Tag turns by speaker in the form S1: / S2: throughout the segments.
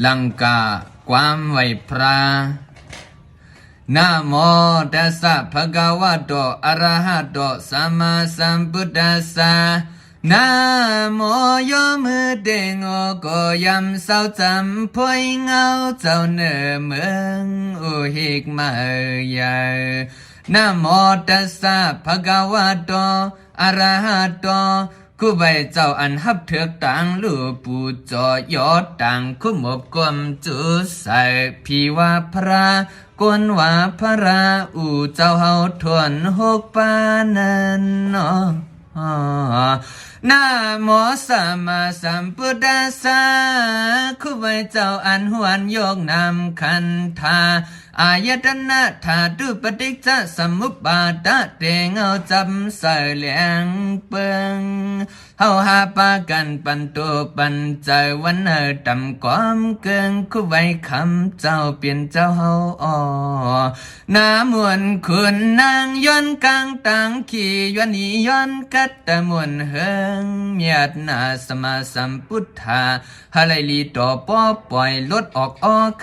S1: ลังกาความไหวพระนะโมตัสสะภะคะวะโตอะระหะโตสัมมาสัมพุทธัสสะนะโมโยมือเด้งโอโกยำเศร้าจำพวยเงาเจ้าเนื้อเมืองอุหิกมาเยานะโมตัสสะภะคะวะโตอะระหะโตคู่ใบเจ้าอันฮับเถือกต่างลูปูจอยอดต่างคุ้มอบกวมจุใส่พี่ว่าพระกวนว่าพระอูเจ้าเฮาทวนหกปานันเนาะนะโมสัมมาสัมพุทธัสสะคู่ใบเจ้าอันหวนโยกนำคันธาอายตนะธาตุปฏิจจสมุปบาทเตงเอาจำใส่เหลียงเปิงเฮาหาปากันปันตัวปันใจวันตำความเกิงคู่ไว้คำเจ้าเปลี่ยนเจ้าเฮาน้ามวนคุณนางย้อนกลางตังขี่ย้อนนีย้อนกัดตะมวนเฮิงเมียดนาสมาสัมพุทธาฮาไลลีต่อป้อปล่อยลดออก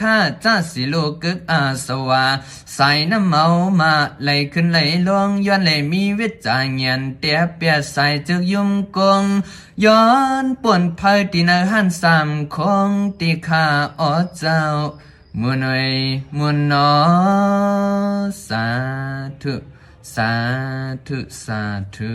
S1: ข้าจ้าสิโลกึกอาสวาใส่น้ำเมามาไหลขึ้นไหลลงย้อนไหลมีวิจารเงียนเตียเปียใส่จึกยุ่มกงย้อนป่วนภัยตีนาหันสามคงตีข้าเจ้ามุนอยมุนนอสาธุสาธุสาธุ